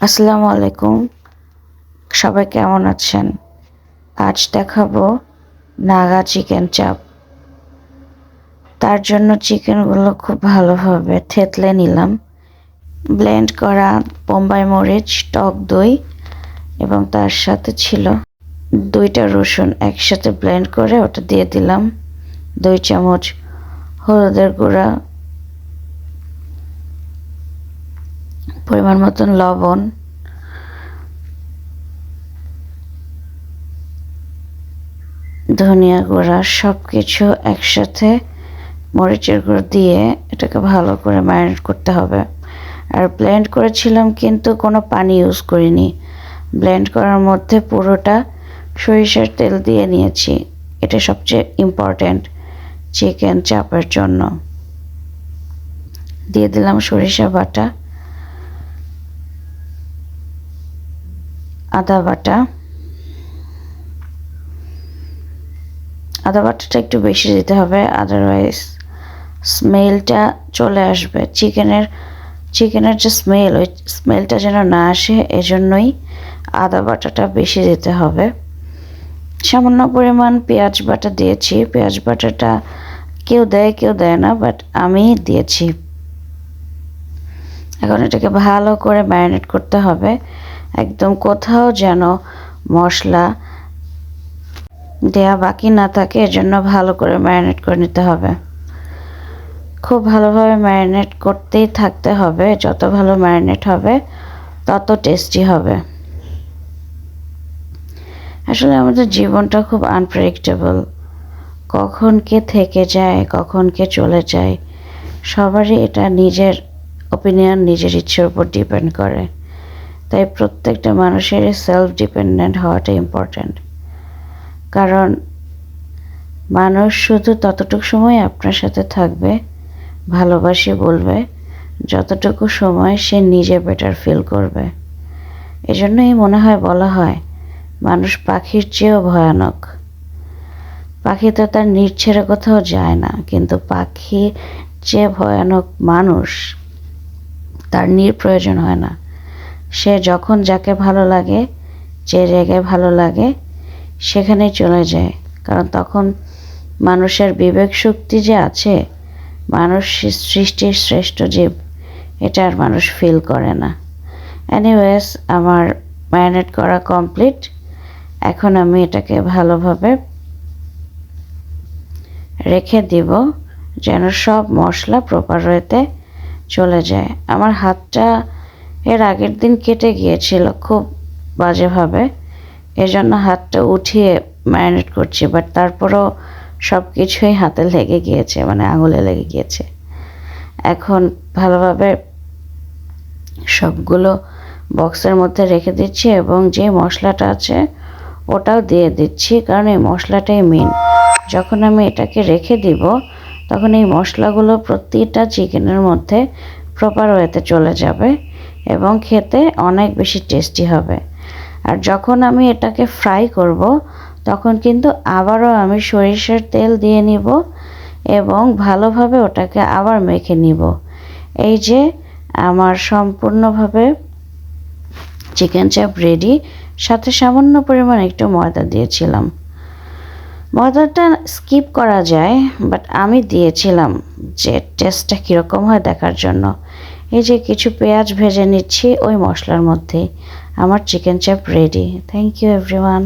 আসসালামু আলাইকুম। সবাই কেমন আছেন? আজ দেখাবো নাগা চিকেন চাপ। তার জন্য চিকেনগুলো খুব ভালোভাবে থেতলে নিলাম। ব্লেন্ড করা বোম্বাই মরিচ, টক দই এবং তার সাথে ছিল 2টা রসুন একসাথে ব্লেন্ড করে ওটা দিয়ে দিলাম। 2 চামচ হলুদের গুঁড়া, পরিমাণ মতন লবণ, ধনিয়া গুঁড়া, সব কিছু একসাথে মরিচের গুঁড়ো দিয়ে এটাকে ভালো করে ম্যারিনেট করতে হবে। আর ব্লেন্ড করেছিলাম কিন্তু কোনো পানি ইউজ করিনি। ব্লেন্ড করার মধ্যে পুরোটা সরিষার তেল দিয়ে নিয়েছি। এটা সবচেয়ে ইম্পর্ট্যান্ট চিকেন চাপের জন্য। দিয়ে দিলাম সরিষা বাটা, আদা বাটা। আদা বাটাটা একটু বেশি দিতে হবে, আদারওয়াইজ স্মেলটা চলে আসবে। চিকেনের যে স্মেল, ওই স্মেলটা যেন না আসে, এজন্যই আদা বাটাটা বেশি দিতে হবে। সামান্য পরিমাণ পেঁয়াজ বাটা দিয়েছি। পেঁয়াজ বাটাটা কেউ দেয় কেউ দেয় না, বাট আমি দিয়েছি। এখন এটাকে ভালো করে ম্যারিনেট করতে হবে, একদম কোথাও যেন মশলা দেয়া বাকি না থাকে, এজন্য ভালো করে ম্যারিনেট করে নিতে হবে। খুব ভালোভাবে ম্যারিনেট করতেই থাকতে হবে। যত ভালো ম্যারিনেট হবে তত টেস্টি হবে। আসলে আমাদের জীবনটা খুব আনপ্রেডিক্টেবল। কখন কে থেকে যায়, কখন কে চলে যায়, সবারই এটা নিজের ওপিনিয়ন, নিজের ইচ্ছের উপর ডিপেন্ড করে। তাই প্রত্যেকটা মানুষেরই সেলফ ডিপেন্ডেন্ট হওয়াটা ইম্পর্ট্যান্ট। কারণ মানুষ শুধু ততটুকু সময় আপনার সাথে থাকবে, ভালোবাসি বলবে, যতটুকু সময় সে নিজে বেটার ফিল করবে। এজন্যই মনে হয় বলা হয় মানুষ পাখির চেয়েও ভয়ানক। পাখি তো তার নির ছেড়ে কোথাও যায় না, কিন্তু পাখি যে ভয়ানক মানুষ, তার নির প্রয়োজন হয় না। সে যখন যাকে ভালো লাগে, যে জায়গায় ভালো লাগে সেখানেই চলে যায়। কারণ তখন মানুষের বিবেক শক্তি যে আছে, মানুষ সৃষ্টির শ্রেষ্ঠ জীব, এটা আর মানুষ ফিল করে না। এনিওয়েজ, আমার ম্যারিনেট করা কমপ্লিট। এখন আমি এটাকে ভালোভাবে রেখে দিব যেন সব মশলা প্রপার ওয়েতে চলে যায়। আমার হাতটা এর আগের দিন কেটে গিয়েছিল খুব বাজেভাবে, এজন্য হাতটা উঠিয়ে ম্যারিনেট করছি, বাট তারপরও সব কিছুই হাতে লেগে গিয়েছে, মানে আঙুলে লেগে গিয়েছে। এখন ভালোভাবে সবগুলো বক্সের মধ্যে রেখে দিচ্ছি এবং যে মশলাটা আছে ওটাও দিয়ে দিচ্ছি, কারণ এই মশলাটাই মেন। যখন আমি এটাকে রেখে দিব তখন এই মশলাগুলো প্রতিটা চিকেনের মধ্যে প্রপার ওয়েতে চলে যাবে এবং খেতে অনেক বেশি টেস্টি হবে। আর যখন আমি এটাকে ফ্রাই করব তখন কিন্তু আবারও আমি সরিষার তেল দিয়ে নিব এবং ভালোভাবে ওটাকে আবার মেখে নিব। এই যে আমার সম্পূর্ণভাবে চিকেন চাপ রেডি। সাথে সামান্য পরিমাণ একটু ময়দা দিয়েছিলাম। ময়দাটা স্কিপ করা যায়, বাট আমি দিয়েছিলাম যে টেস্টটা কীরকম হয় দেখার জন্য। এই যে কিছু পেঁয়াজ ভেজে নিচ্ছি ওই মশলার মধ্যে। আমার চিকেন চাপ রেডি। Thank you everyone.